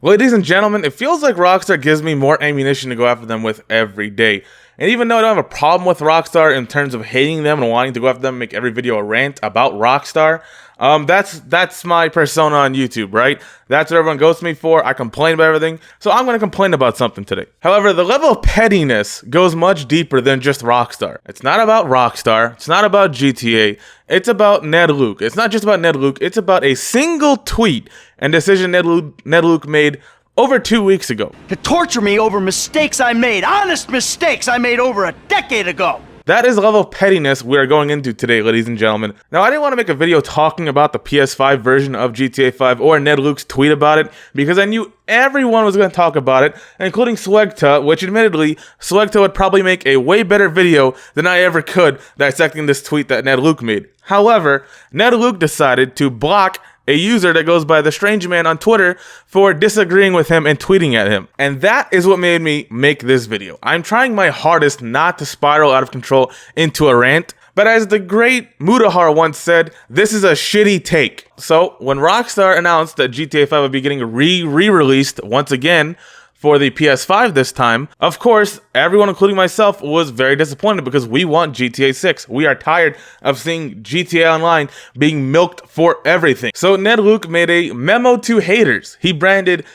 Ladies and gentlemen, it feels like Rockstar gives me more ammunition to go after them with every day. And even though I don't have a problem with Rockstar in terms of hating them and wanting to go after them and make every video a rant about Rockstar, that's my persona on YouTube, right? That's what everyone goes to me for. I complain about everything, so I'm going to complain about something today. However, the level of pettiness goes much deeper than just Rockstar. It's not about Rockstar. It's not about GTA. It's about Ned Luke. It's not just about Ned Luke. It's about a single tweet and decision Ned Luke made over 2 weeks ago. To torture me over mistakes I made, honest mistakes I made over a decade ago. That is the level of pettiness we are going into today, ladies and gentlemen. Now, I didn't want to make a video talking about the PS5 version of GTA 5 or Ned Luke's tweet about it because I knew everyone was going to talk about it, including Selecta, which admittedly, Selecta would probably make a way better video than I ever could dissecting this tweet that Ned Luke made. However, Ned Luke decided to block a user that goes by The Strange Man on Twitter for disagreeing with him and tweeting at him. And that is what made me make this video. I'm trying my hardest not to spiral out of control into a rant, but as the great Mudahar once said, this is a shitty take. So when Rockstar announced that GTA 5 would be getting re-released once again for the PS5 this time, of course, everyone, including myself, was very disappointed because we want GTA 6. We are tired of seeing GTA Online being milked for everything. So Ned Luke made a memo to haters. He branded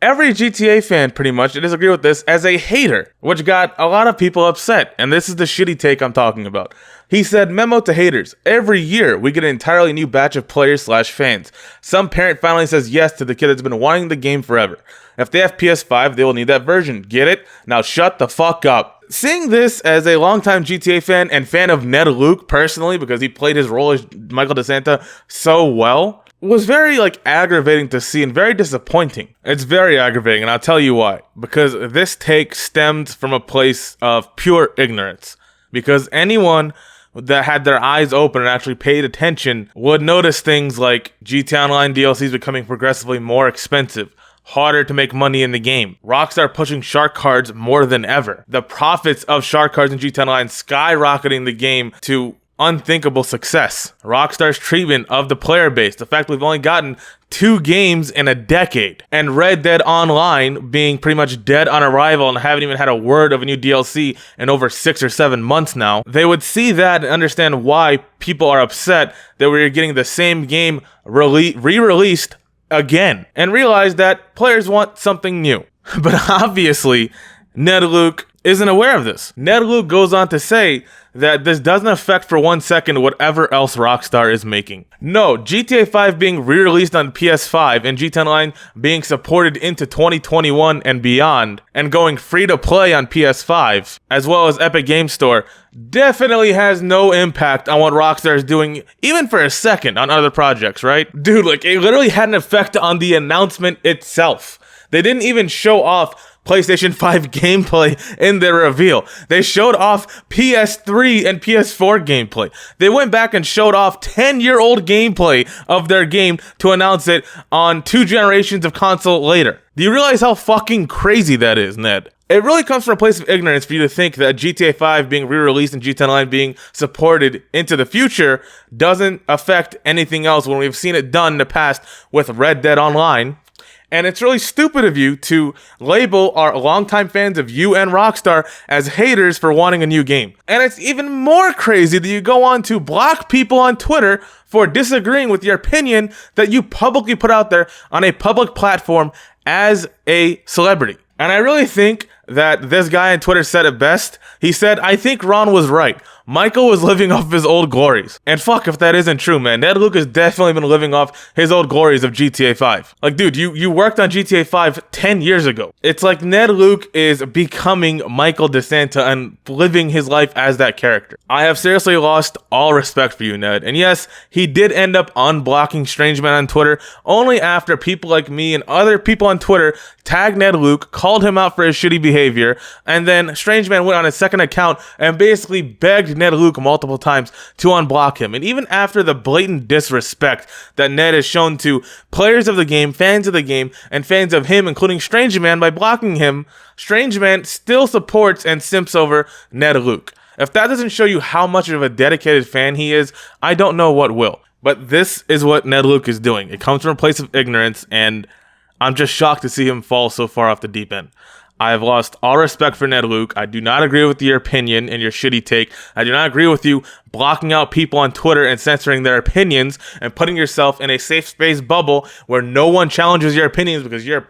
every GTA fan, pretty much, to disagree with this as a hater, which got a lot of people upset. And this is the shitty take I'm talking about. He said, memo to haters. Every year, we get an entirely new batch of players/fans. Some parent finally says yes to the kid that's been wanting the game forever. If they have PS5, they will need that version. Get it? Now shut the fuck up. Seeing this as a longtime GTA fan and fan of Ned Luke personally, because he played his role as Michael DeSanta so well, was very aggravating to see and very disappointing. It's very aggravating, and I'll tell you why. Because this take stemmed from a place of pure ignorance. Because anyone that had their eyes open and actually paid attention would notice things like GTA Online DLCs becoming progressively more expensive, harder to make money in the game, Rockstar pushing shark cards more than ever, the profits of shark cards in GTA Online skyrocketing the game to unthinkable success, Rockstar's treatment of the player base, the fact we've only gotten 2 games in a decade, and Red Dead Online being pretty much dead on arrival and haven't even had a word of a new DLC in over 6 or 7 months now. They would see that and understand why people are upset that we're getting the same game re-released again, and realize that players want something new. But obviously, Ned Luke isn't aware of this. Ned Luke goes on to say that this doesn't affect for 1 second whatever else Rockstar is making. No, GTA 5 being re-released on PS5 and GTA Online being supported into 2021 and beyond, and going free to play on PS5, as well as Epic Game Store, definitely has no impact on what Rockstar is doing, even for a second, on other projects, right? Dude, it literally had an effect on the announcement itself. They didn't even show off PlayStation 5 gameplay in their reveal. They showed off PS3 and PS4 gameplay. They went back and showed off 10-year-old gameplay of their game to announce it on 2 generations of console later. Do you realize how fucking crazy that is, Ned? It really comes from a place of ignorance for you to think that GTA 5 being re-released and GTA Online being supported into the future doesn't affect anything else when we've seen it done in the past with Red Dead Online. And it's really stupid of you to label our longtime fans of you and Rockstar as haters for wanting a new game. And it's even more crazy that you go on to block people on Twitter for disagreeing with your opinion that you publicly put out there on a public platform as a celebrity. And I really think that this guy on Twitter said it best. He said, I think Ron was right. Michael was living off his old glories. And fuck if that isn't true, man. Ned Luke has definitely been living off his old glories of GTA 5. Dude, you worked on GTA 5 10 years ago. It's like Ned Luke is becoming Michael DeSanta and living his life as that character. I have seriously lost all respect for you, Ned. And yes, he did end up unblocking Strange Man on Twitter only after people like me and other people on Twitter tagged Ned Luke, called him out for his shitty behavior, and then Strange Man went on his second account and basically begged Ned Luke multiple times to unblock him. And even after the blatant disrespect that Ned has shown to players of the game, fans of the game, and fans of him, including Strange Man, by blocking him, Strange Man still supports and simps over Ned Luke. If that doesn't show you how much of a dedicated fan he is, I don't know what will. But this is what Ned Luke is doing. It comes from a place of ignorance, and I'm just shocked to see him fall so far off the deep end. I have lost all respect for Ned Luke. I do not agree with your opinion and your shitty take. I do not agree with you blocking out people on Twitter and censoring their opinions and putting yourself in a safe space bubble where no one challenges your opinions because you're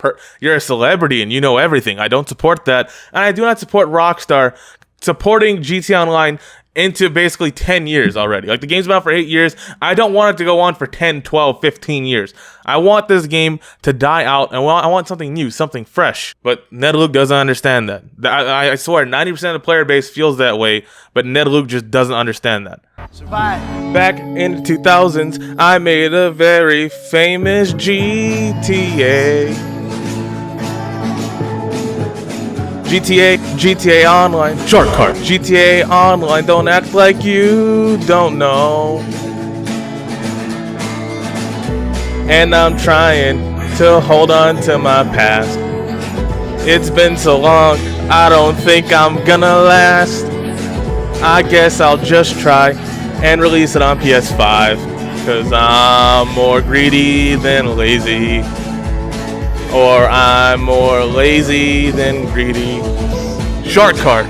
a celebrity and you know everything. I don't support that. And I do not support Rockstar supporting GTA Online into basically 10 years already. Like, the game's been out for 8 years. I don't want it to go on for 10, 12, 15 years. I want this game to die out, and I want something new, something fresh. But Ned Luke doesn't understand that. I swear, 90% of the player base feels that way, but Ned Luke just doesn't understand that. Survive. Back in the 2000s, I made a very famous GTA Online, short card. GTA Online, don't act like you don't know. And I'm trying to hold on to my past. It's been so long, I don't think I'm gonna last. I guess I'll just try and release it on PS5, cause I'm more greedy than lazy. Or I'm more lazy than greedy. Short card.